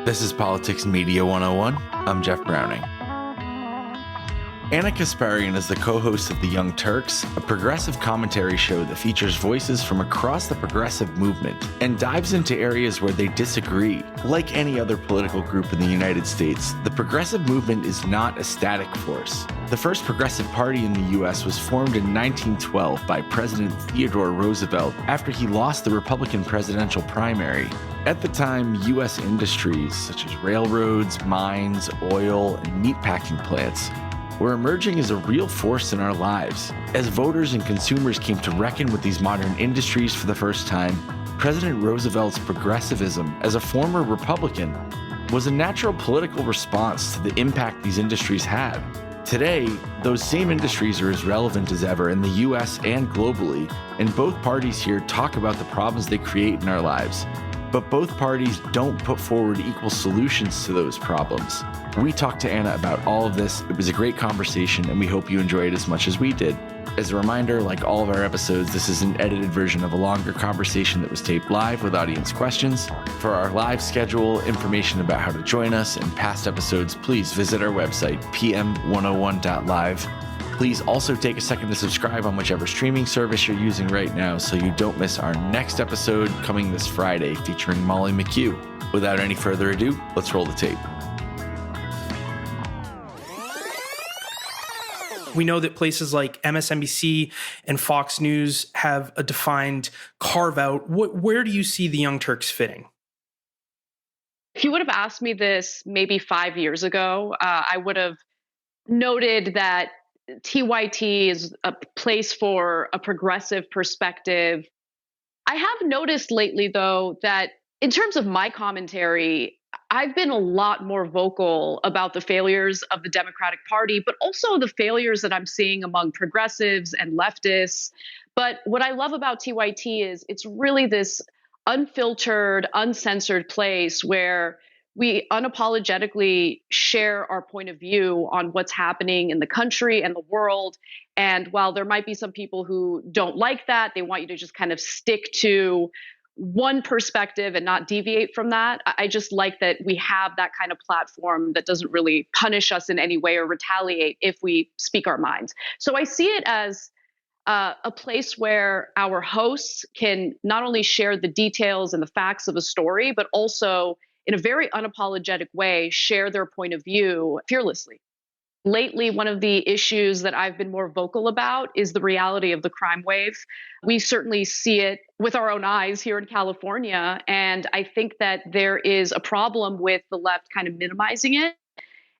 This is Politics Media 101. I'm Jeff Browning. Ana Kasparian is the co-host of the Young Turks, a progressive commentary show that features voices from across the progressive movement and dives into areas where they disagree. Like any other political group in the United States, the progressive movement is not a static force. The first progressive party in the U.S. was formed in 1912 by President Theodore Roosevelt after he lost the Republican presidential primary. At the time, U.S. industries such as railroads, mines, oil, and meatpacking plants were emerging as a real force in our lives. As voters and consumers came to reckon with these modern industries for the first time, President Roosevelt's progressivism, as a former Republican, was a natural political response to the impact these industries had. Today, those same industries are as relevant as ever in the US and globally, and both parties here talk about the problems they create in our lives. But both parties don't put forward equal solutions to those problems. We talked to Ana about all of this. It was a great conversation, and we hope you enjoy it as much as we did. As a reminder, like all of our episodes, this is an edited version of a longer conversation that was taped live with audience questions. For our live schedule, information about how to join us, and past episodes, please visit our website, pm101.live. Please also take a second to subscribe on whichever streaming service you're using right now so you don't miss our next episode coming this Friday featuring Molly McHugh. Without any further ado, let's roll the tape. We know that places like MSNBC and Fox News have a defined carve-out. Where do you see the Young Turks fitting? If you would have asked me this maybe 5 years ago, I would have noted that TYT is a place for a progressive perspective. I have noticed lately, though, that in terms of my commentary, I've been a lot more vocal about the failures of the Democratic Party, but also the failures that I'm seeing among progressives and leftists. But what I love about TYT is it's really this unfiltered, uncensored place where we unapologetically share our point of view on what's happening in the country and the world. And while there might be some people who don't like that, they want you to just kind of stick to one perspective and not deviate from that. I just like that we have that kind of platform that doesn't really punish us in any way or retaliate if we speak our minds. So I see it as a place where our hosts can not only share the details and the facts of a story, but also in a very unapologetic way, share their point of view fearlessly. Lately, one of the issues that I've been more vocal about is the reality of the crime wave. We certainly see it with our own eyes here in California. And I think that there is a problem with the left kind of minimizing it.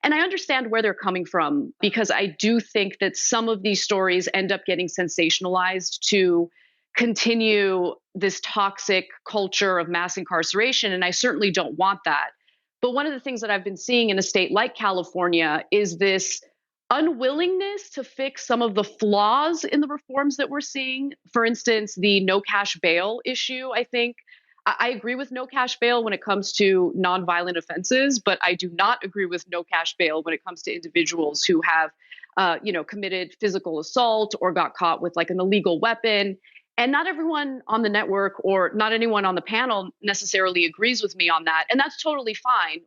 And I understand where they're coming from, because I do think that some of these stories end up getting sensationalized to continue this toxic culture of mass incarceration. And I certainly don't want that. But one of the things that I've been seeing in a state like California is this unwillingness to fix some of the flaws in the reforms that we're seeing. For instance, the no cash bail issue, I think. I agree with no cash bail when it comes to nonviolent offenses, but I do not agree with no cash bail when it comes to individuals who have, committed physical assault or got caught with like an illegal weapon. And not everyone on the network or not anyone on the panel necessarily agrees with me on that. And that's totally fine.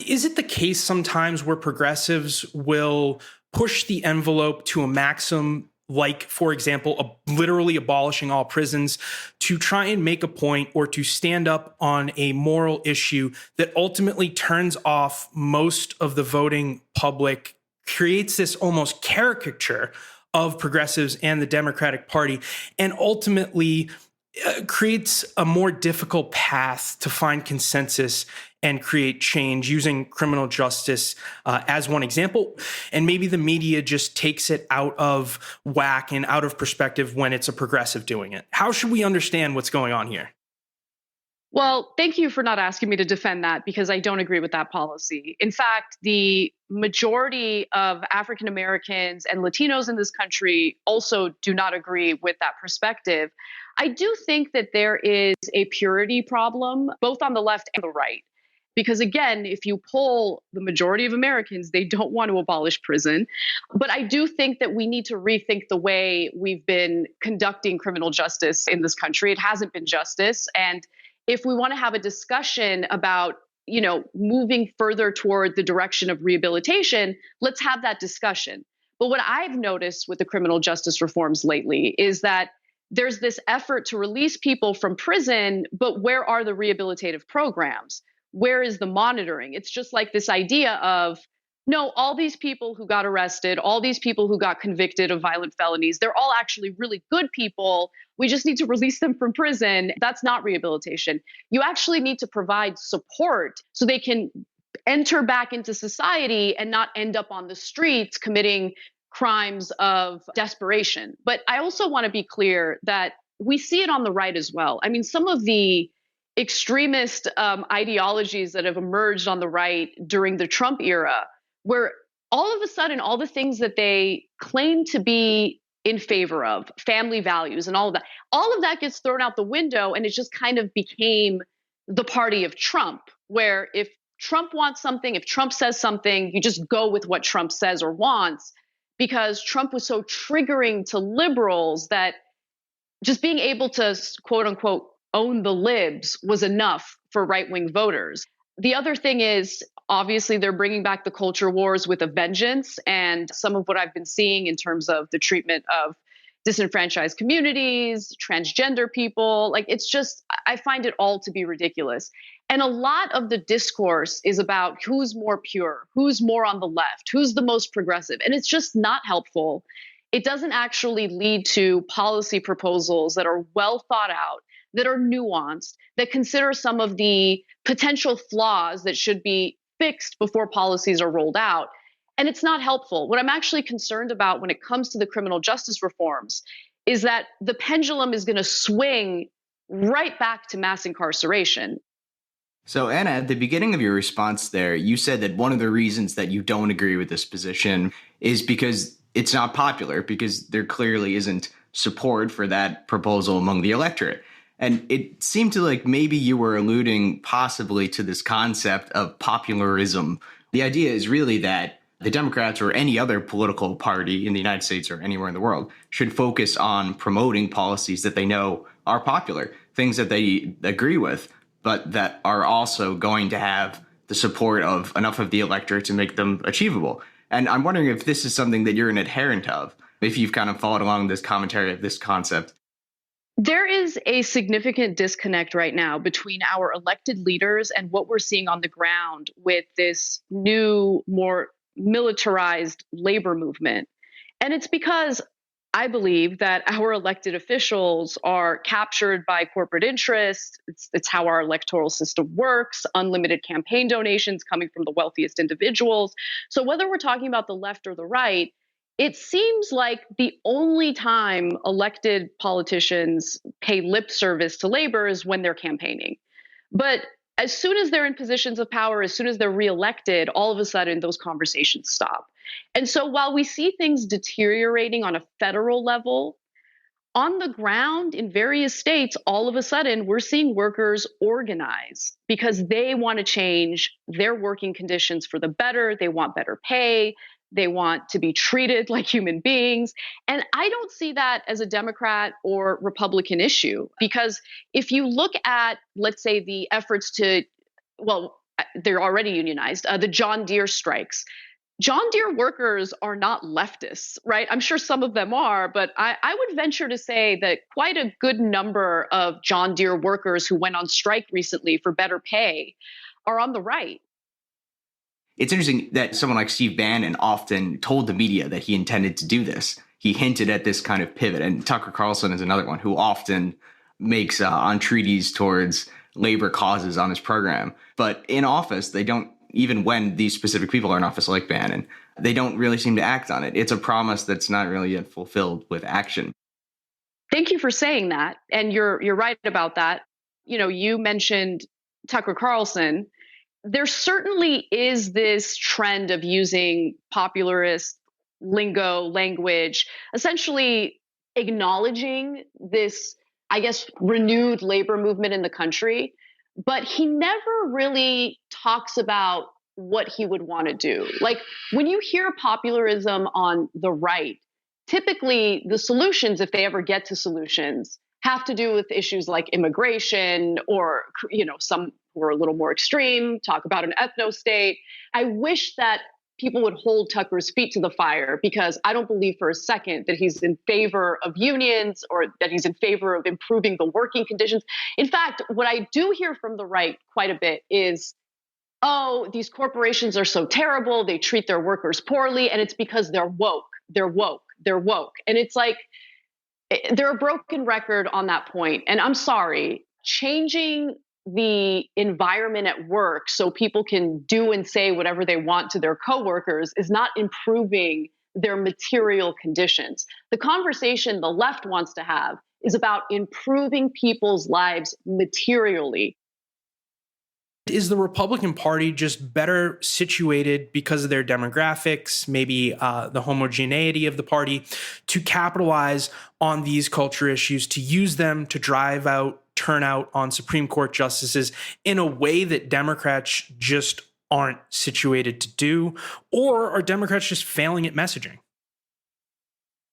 Is it the case sometimes where progressives will push the envelope to a maximum, like, for example, literally abolishing all prisons, to try and make a point or to stand up on a moral issue that ultimately turns off most of the voting public, creates this almost caricature of progressives and the Democratic Party, and ultimately creates a more difficult path to find consensus and create change, using criminal justice as one example? And maybe the media just takes it out of whack and out of perspective when it's a progressive doing it. How should we understand what's going on here? Well, thank you for not asking me to defend that, because I don't agree with that policy. In fact, the majority of African Americans and Latinos in this country also do not agree with that perspective. I do think that there is a purity problem, both on the left and the right. Because again, if you poll the majority of Americans, they don't want to abolish prison. But I do think that we need to rethink the way we've been conducting criminal justice in this country. It hasn't been justice. And if we want to have a discussion about moving further toward the direction of rehabilitation, let's have that discussion. But what I've noticed with the criminal justice reforms lately is that there's this effort to release people from prison, but where are the rehabilitative programs? Where is the monitoring? It's just like this idea of, no, all these people who got arrested, all these people who got convicted of violent felonies, they're all actually really good people. We just need to release them from prison. That's not rehabilitation. You actually need to provide support so they can enter back into society and not end up on the streets committing crimes of desperation. But I also want to be clear that we see it on the right as well. I mean, some of the extremist ideologies that have emerged on the right during the Trump era, where all of a sudden, all the things that they claim to be in favor of, family values and all of that gets thrown out the window. And it just kind of became the party of Trump, where if Trump wants something, if Trump says something, you just go with what Trump says or wants, because Trump was so triggering to liberals that just being able to, quote unquote, own the libs was enough for right-wing voters. The other thing is, obviously, they're bringing back the culture wars with a vengeance. And some of what I've been seeing in terms of the treatment of disenfranchised communities, transgender people, like it's just, I find it all to be ridiculous. And a lot of the discourse is about who's more pure, who's more on the left, who's the most progressive. And it's just not helpful. It doesn't actually lead to policy proposals that are well thought out, that are nuanced, that consider some of the potential flaws that should be fixed before policies are rolled out. And it's not helpful. What I'm actually concerned about when it comes to the criminal justice reforms is that the pendulum is going to swing right back to mass incarceration. So, Anna, at the beginning of your response there, you said that one of the reasons that you don't agree with this position is because it's not popular, because there clearly isn't support for that proposal among the electorate. And it seemed to like maybe you were alluding possibly to this concept of popularism. The idea is really that the Democrats or any other political party in the United States or anywhere in the world should focus on promoting policies that they know are popular, things that they agree with, but that are also going to have the support of enough of the electorate to make them achievable. And I'm wondering if this is something that you're an adherent of, if you've kind of followed along this commentary of this concept. There is a significant disconnect right now between our elected leaders and what we're seeing on the ground with this new, more militarized labor movement. And it's because I believe that our elected officials are captured by corporate interests. It's how our electoral system works, unlimited campaign donations coming from the wealthiest individuals. So whether we're talking about the left or the right, it seems like the only time elected politicians pay lip service to labor is when they're campaigning. But as soon as they're in positions of power, as soon as they're reelected, all of a sudden those conversations stop. And so while we see things deteriorating on a federal level, on the ground in various states, all of a sudden we're seeing workers organize because they want to change their working conditions for the better. They want better pay. They want to be treated like human beings. And I don't see that as a Democrat or Republican issue, because if you look at, let's say, the efforts to, well, they're already unionized, the John Deere strikes. John Deere workers are not leftists, right? I'm sure some of them are, but I would venture to say that quite a good number of John Deere workers who went on strike recently for better pay are on the right. It's interesting that someone like Steve Bannon often told the media that he intended to do this. He hinted at this kind of pivot. And Tucker Carlson is another one who often makes entreaties towards labor causes on his program. But in office, they don't, even when these specific people are in office like Bannon, they don't really seem to act on it. It's a promise that's not really yet fulfilled with action. Thank you for saying that. And you're right about that. You know, you mentioned Tucker Carlson. There certainly is this trend of using popularist lingo, language, essentially acknowledging this, I guess, renewed labor movement in the country. But he never really talks about what he would want to do. Like when you hear popularism on the right, typically the solutions, if they ever get to solutions, have to do with issues like immigration, or, some who are a little more extreme talk about an ethno state. I wish that people would hold Tucker's feet to the fire, because I don't believe for a second that he's in favor of unions or that he's in favor of improving the working conditions. In fact, what I do hear from the right quite a bit is, oh, these corporations are so terrible, they treat their workers poorly, and it's because they're woke. They're woke. They're woke. And it's like, they're a broken record on that point. And I'm sorry, changing the environment at work so people can do and say whatever they want to their coworkers is not improving their material conditions. The conversation the left wants to have is about improving people's lives materially. Is the Republican Party just better situated because of their demographics, maybe the homogeneity of the party, to capitalize on these culture issues, to use them to drive out turnout on Supreme Court justices in a way that Democrats just aren't situated to do? Or are Democrats just failing at messaging?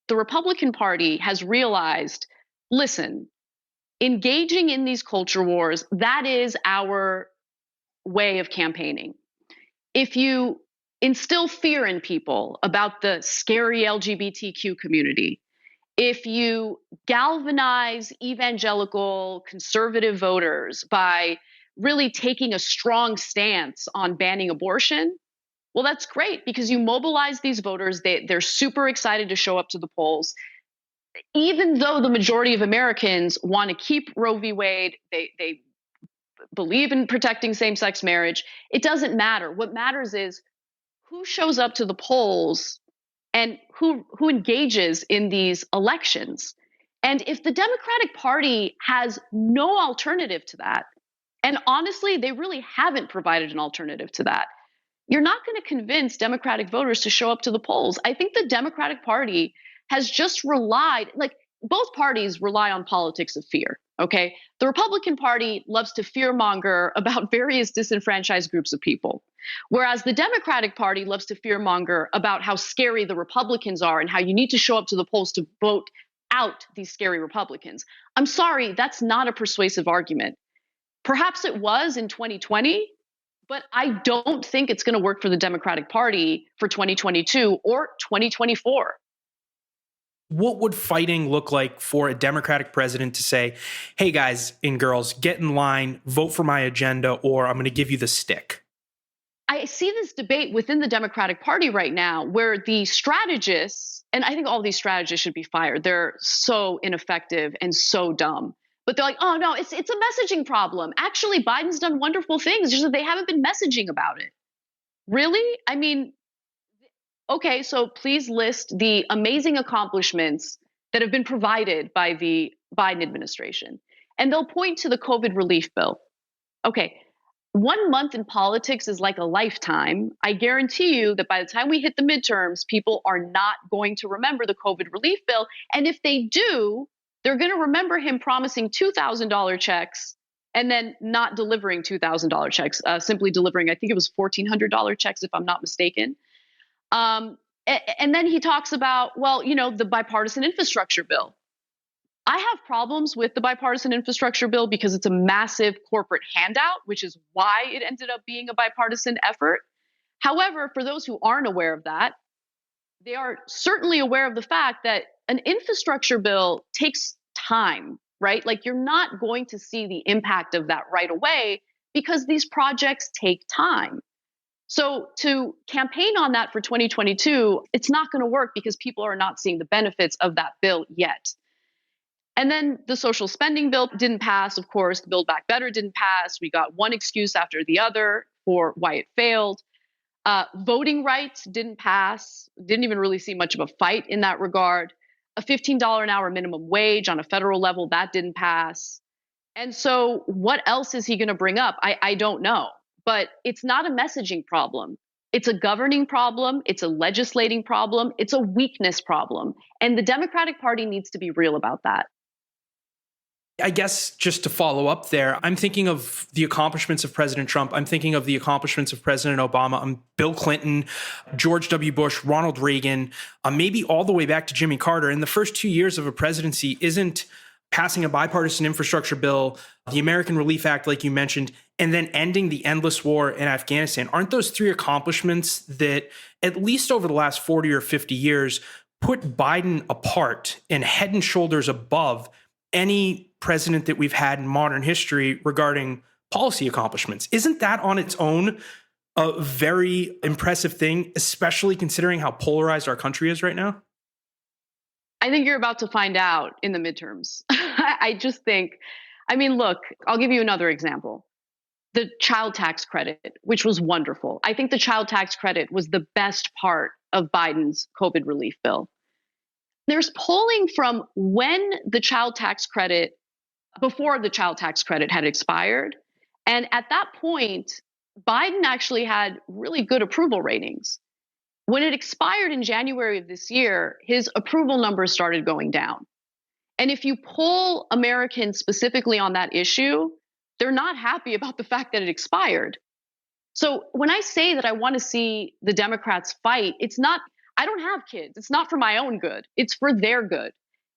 The Republican Party has realized, listen, engaging in these culture wars, that is our way of campaigning. If you instill fear in people about the scary LGBTQ community, if you galvanize evangelical conservative voters by really taking a strong stance on banning abortion, well, that's great, because you mobilize these voters. They're super excited to show up to the polls. Even though the majority of Americans want to keep Roe v. Wade, they believe in protecting same-sex marriage, it doesn't matter. What matters is who shows up to the polls and who engages in these elections. And if the Democratic Party has no alternative to that, and honestly, they really haven't provided an alternative to that, you're not going to convince Democratic voters to show up to the polls. I think the Democratic Party has just relied, like, both parties rely on politics of fear, okay? The Republican Party loves to fearmonger about various disenfranchised groups of people, whereas the Democratic Party loves to fearmonger about how scary the Republicans are and how you need to show up to the polls to vote out these scary Republicans. I'm sorry, that's not a persuasive argument. Perhaps it was in 2020, but I don't think it's going to work for the Democratic Party for 2022 or 2024. What would fighting look like for a Democratic president to say, hey, guys and girls, get in line, vote for my agenda, or I'm going to give you the stick? I see this debate within the Democratic Party right now where the strategists, and I think all these strategists should be fired. They're so ineffective and so dumb. But they're like, oh, no, it's a messaging problem. Actually, Biden's done wonderful things, just that they haven't been messaging about it. Really? I mean, okay, so please list the amazing accomplishments that have been provided by the Biden administration. And they'll point to the COVID relief bill. Okay, 1 month in politics is like a lifetime. I guarantee you that by the time we hit the midterms, people are not going to remember the COVID relief bill. And if they do, they're going to remember him promising $2,000 checks and then not delivering $2,000 checks, simply delivering, I think it was $1,400 checks, if I'm not mistaken. And then he talks about, well, the bipartisan infrastructure bill. I have problems with the bipartisan infrastructure bill because it's a massive corporate handout, which is why it ended up being a bipartisan effort. However, for those who aren't aware of that, they are certainly aware of the fact that an infrastructure bill takes time, right? Like, you're not going to see the impact of that right away because these projects take time. So to campaign on that for 2022, it's not going to work because people are not seeing the benefits of that bill yet. And then the social spending bill didn't pass. Of course, the Build Back Better didn't pass. We got one excuse after the other for why it failed. Voting rights didn't pass. Didn't even really see much of a fight in that regard. A $15 an hour minimum wage on a federal level, that didn't pass. And so what else is he going to bring up? I don't know. But it's not a messaging problem. It's a governing problem. It's a legislating problem. It's a weakness problem. And the Democratic Party needs to be real about that. I guess just to follow up there, I'm thinking of the accomplishments of President Trump. I'm thinking of the accomplishments of President Obama, Bill Clinton, George W. Bush, Ronald Reagan, maybe all the way back to Jimmy Carter. And the first 2 years of a presidency isn't passing a bipartisan infrastructure bill, the American Relief Act, like you mentioned, and then ending the endless war in Afghanistan. Aren't those three accomplishments that, at least over the last 40 or 50 years, put Biden apart and head and shoulders above any president that we've had in modern history regarding policy accomplishments? Isn't that on its own a very impressive thing, especially considering how polarized our country is right now? I think you're about to find out in the midterms. I just think, I mean, look, I'll give you another example. The child tax credit, which was wonderful. I think the child tax credit was the best part of Biden's COVID relief bill. There's polling from when the child tax credit, before the child tax credit had expired. And at that point, Biden actually had really good approval ratings. When it expired in January of this year, his approval numbers started going down. And if you poll Americans specifically on that issue, they're not happy about the fact that it expired. So when I say that I want to see the Democrats fight, it's not, I don't have kids. It's not for my own good. It's for their good.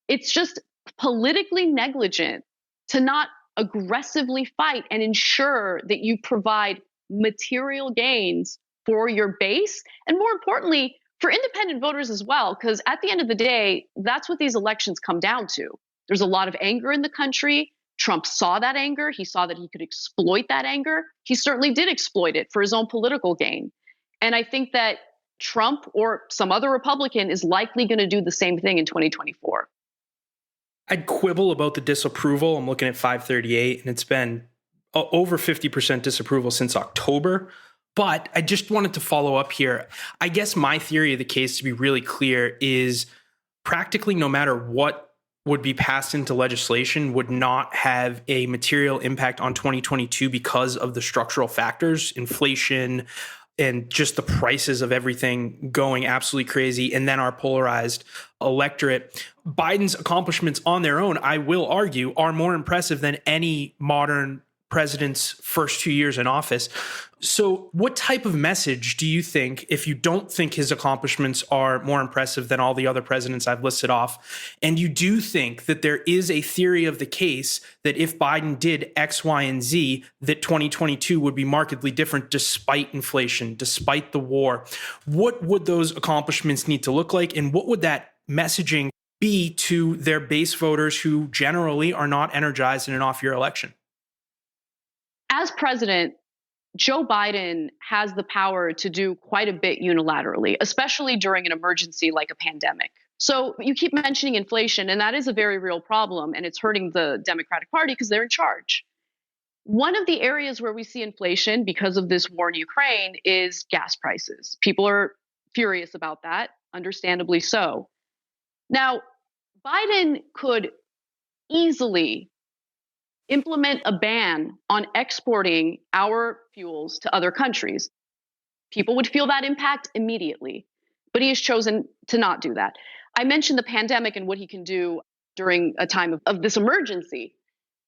It's just politically negligent to not aggressively fight and ensure that you provide material gains for your base, and more importantly, for independent voters as well, because at the end of the day, that's what these elections come down to. There's a lot of anger in the country. Trump saw that anger. He saw that he could exploit that anger. He certainly did exploit it for his own political gain. And I think that Trump or some other Republican is likely going to do the same thing in 2024. I'd quibble about the disapproval. I'm looking at 538, and it's been over 50% disapproval since October. But I just wanted to follow up here. I guess my theory of the case, to be really clear, is practically no matter what would be passed into legislation would not have a material impact on 2022 because of the structural factors, inflation, and just the prices of everything going absolutely crazy, and then our polarized electorate. Biden's accomplishments on their own, I will argue, are more impressive than any modern president's first 2 years in office. So what type of message do you think, if you don't think his accomplishments are more impressive than all the other presidents I've listed off, and you do think that there is a theory of the case that if Biden did X, Y, and Z, that 2022 would be markedly different despite inflation, despite the war, what would those accomplishments need to look like? And what would that messaging be to their base voters who generally are not energized in an off-year election? As president, Joe Biden has the power to do quite a bit unilaterally, especially during an emergency like a pandemic. So you keep mentioning inflation, and that is a very real problem, and it's hurting the Democratic Party because they're in charge. One of the areas where we see inflation because of this war in Ukraine is gas prices. People are furious about that, understandably so. Now, Biden could easily implement a ban on exporting our fuels to other countries. People would feel that impact immediately, but he has chosen to not do that. I mentioned the pandemic and what he can do during a time of this emergency.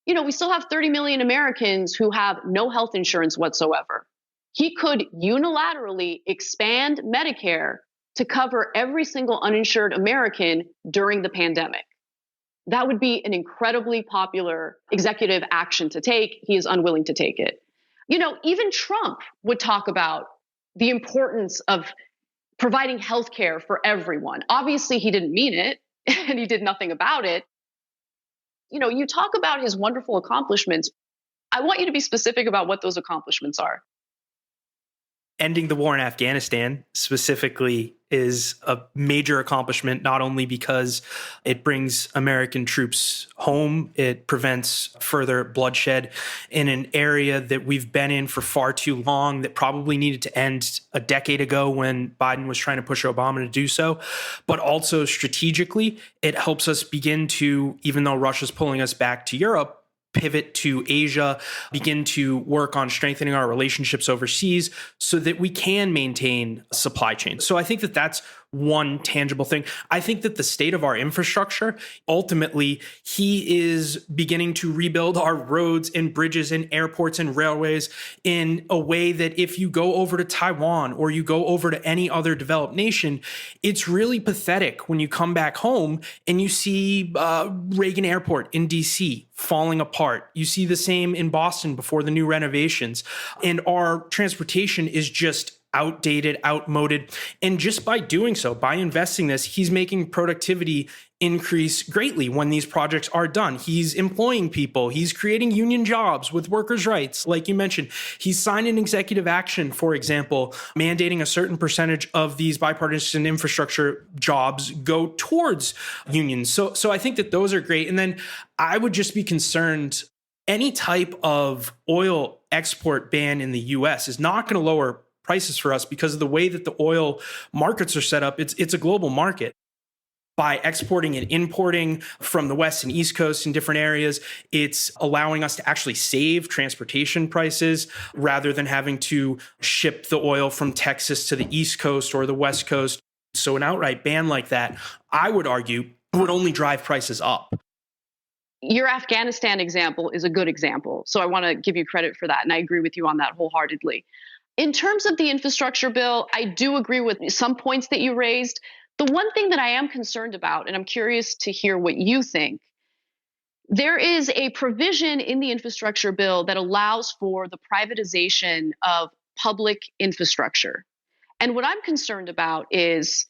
You know, we still have 30 million Americans who have no health insurance whatsoever. He could unilaterally expand Medicare to cover every single uninsured American during the pandemic. That would be an incredibly popular executive action to take. He is unwilling to take it. You know, even Trump would talk about the importance of providing health care for everyone. Obviously, he didn't mean it, and he did nothing about it. You know, you talk about his wonderful accomplishments. I want you to be specific about what those accomplishments are. Ending the war in Afghanistan specifically is a major accomplishment, not only because it brings American troops home, it prevents further bloodshed in an area that we've been in for far too long, that probably needed to end a decade ago when Biden was trying to push Obama to do so. But also strategically, it helps us begin to, even though Russia's pulling us back to Europe, pivot to Asia, begin to work on strengthening our relationships overseas so that we can maintain supply chains. So I think that that's one tangible thing. I think that the state of our infrastructure, ultimately, he is beginning to rebuild our roads and bridges and airports and railways in a way that if you go over to Taiwan or you go over to any other developed nation, it's really pathetic when you come back home and you see Reagan Airport in DC falling apart. You see the same in Boston before the new renovations. And our transportation is just outdated, outmoded. And just by doing so, by investing this, he's making productivity increase greatly when these projects are done. He's employing people. He's creating union jobs with workers' rights. Like you mentioned, he's signed an executive action, for example, mandating a certain percentage of these bipartisan infrastructure jobs go towards unions. So I think that those are great. And then I would just be concerned any type of oil export ban in the US is not going to lower prices for us because of the way that the oil markets are set up. It's a global market. By exporting and importing from the West and East Coast in different areas, it's allowing us to actually save transportation prices rather than having to ship the oil from Texas to the East Coast or the West Coast. So an outright ban like that, I would argue, would only drive prices up. Your Afghanistan example is a good example. So I want to give you credit for that. And I agree with you on that wholeheartedly. In terms of the infrastructure bill, I do agree with some points that you raised. The one thing that I am concerned about, and I'm curious to hear what you think, there is a provision in the infrastructure bill that allows for the privatization of public infrastructure. And what I'm concerned about is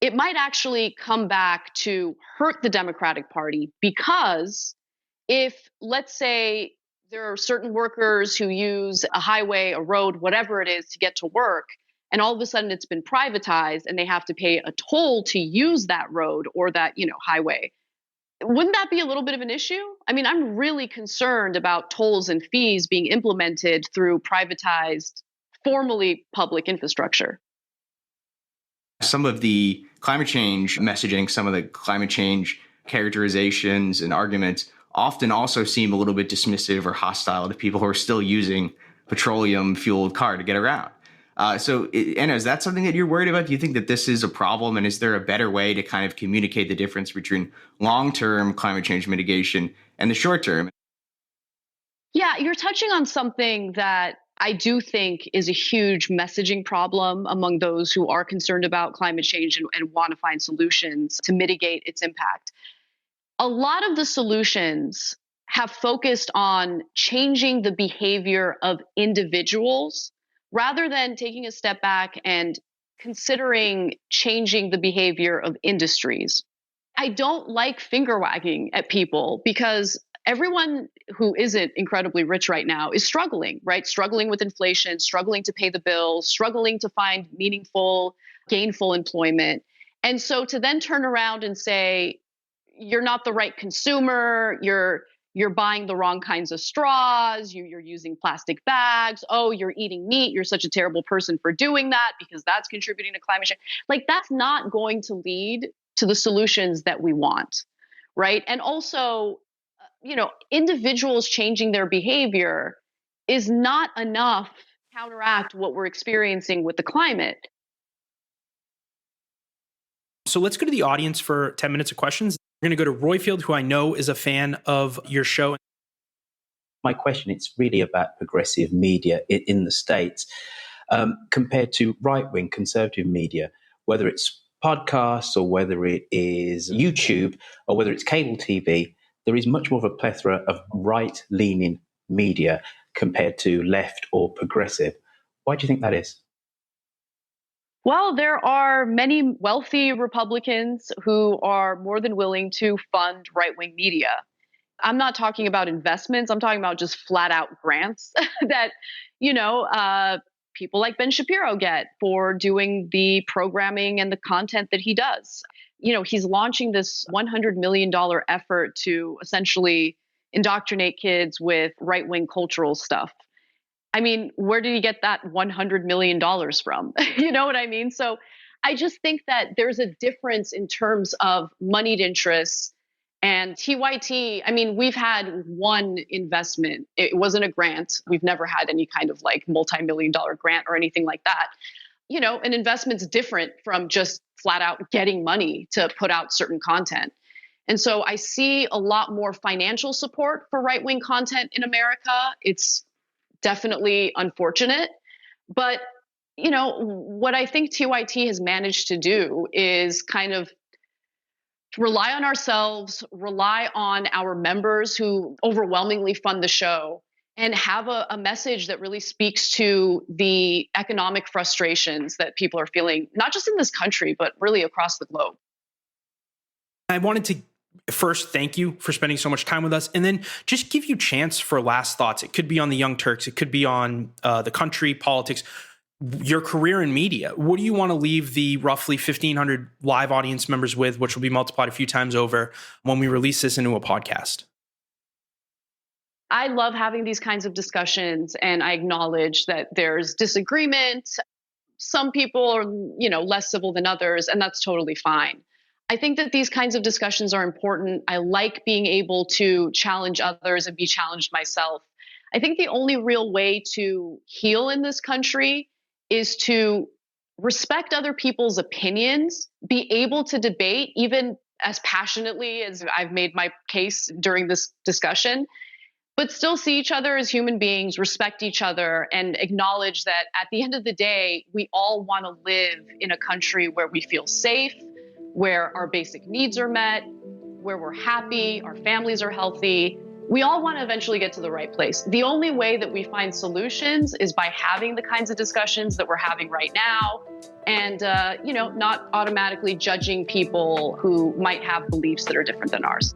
it might actually come back to hurt the Democratic Party because if, let's say, there are certain workers who use a highway, a road, whatever it is to get to work, and all of a sudden it's been privatized and they have to pay a toll to use that road or that, highway. Wouldn't that be a little bit of an issue? I mean, I'm really concerned about tolls and fees being implemented through privatized, formerly public infrastructure. Some of the climate change messaging, some of the climate change characterizations and arguments often also seem a little bit dismissive or hostile to people who are still using petroleum-fueled car to get around. So, Anna, is that something that you're worried about? Do you think that this is a problem? And is there a better way to kind of communicate the difference between long-term climate change mitigation and the short term? Yeah, you're touching on something that I do think is a huge messaging problem among those who are concerned about climate change and want to find solutions to mitigate its impact. A lot of the solutions have focused on changing the behavior of individuals rather than taking a step back and considering changing the behavior of industries. I don't like finger wagging at people because everyone who isn't incredibly rich right now is struggling, right? Struggling with inflation, struggling to pay the bills, struggling to find meaningful, gainful employment. And so to then turn around and say, you're not the right consumer, you're buying the wrong kinds of straws, you're using plastic bags, oh, you're eating meat, you're such a terrible person for doing that because that's contributing to climate change. Like, that's not going to lead to the solutions that we want, right? And also, individuals changing their behavior is not enough to counteract what we're experiencing with the climate. So let's go to the audience for 10 minutes of questions. We're going to go to Royfield, who I know is a fan of your show. My question, it's really about progressive media in the States compared to right-wing conservative media, whether it's podcasts or whether it is YouTube or whether it's cable TV. There is much more of a plethora of right-leaning media compared to left or progressive. Why do you think that is? Well, there are many wealthy Republicans who are more than willing to fund right-wing media. I'm not talking about investments. I'm talking about just flat out grants that, people like Ben Shapiro get for doing the programming and the content that he does. He's launching this $100 million effort to essentially indoctrinate kids with right-wing cultural stuff. I mean, where did he get that $100 million from? You know what I mean? So I just think that there's a difference in terms of moneyed interests and TYT. I mean, we've had one investment. It wasn't a grant. We've never had any kind of like multi-million-dollar grant or anything like that. an investment's different from just flat out getting money to put out certain content. And so I see a lot more financial support for right-wing content in America. It's definitely unfortunate. But, what I think TYT has managed to do is kind of rely on ourselves, rely on our members who overwhelmingly fund the show, and have a message that really speaks to the economic frustrations that people are feeling, not just in this country, but really across the globe. I wanted to first thank you for spending so much time with us, and then just give you a chance for last thoughts. It could be on the Young Turks. It could be on the country, politics, your career in media. What do you want to leave the roughly 1,500 live audience members with, which will be multiplied a few times over when we release this into a podcast? I love having these kinds of discussions, and I acknowledge that there's disagreement. Some people are, less civil than others, and that's totally fine. I think that these kinds of discussions are important. I like being able to challenge others and be challenged myself. I think the only real way to heal in this country is to respect other people's opinions, be able to debate even as passionately as I've made my case during this discussion, but still see each other as human beings, respect each other, and acknowledge that at the end of the day, we all want to live in a country where we feel safe, where our basic needs are met, where we're happy, our families are healthy. We all want to eventually get to the right place. The only way that we find solutions is by having the kinds of discussions that we're having right now, and not automatically judging people who might have beliefs that are different than ours.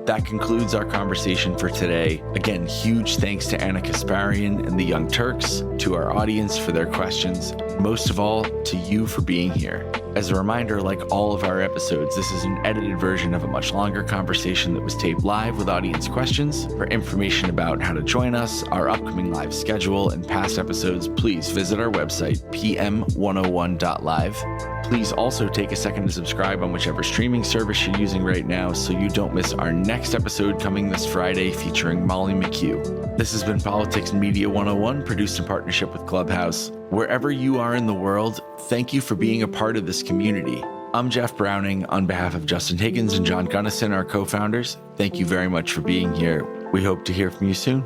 That concludes our conversation for today. Again, huge thanks to Ana Kasparian and the Young Turks, to our audience for their questions, most of all, to you for being here. As a reminder, like all of our episodes, this is an edited version of a much longer conversation that was taped live with audience questions. For information about how to join us, our upcoming live schedule, and past episodes, please visit our website, pm101.live. Please also take a second to subscribe on whichever streaming service you're using right now so you don't miss our next episode coming this Friday featuring Molly McHugh. This has been Politics and Media 101, produced in partnership with Clubhouse. Wherever you are in the world, thank you for being a part of this community. I'm Jeff Browning. On behalf of Justin Higgins and John Gunnison, our co-founders, thank you very much for being here. We hope to hear from you soon.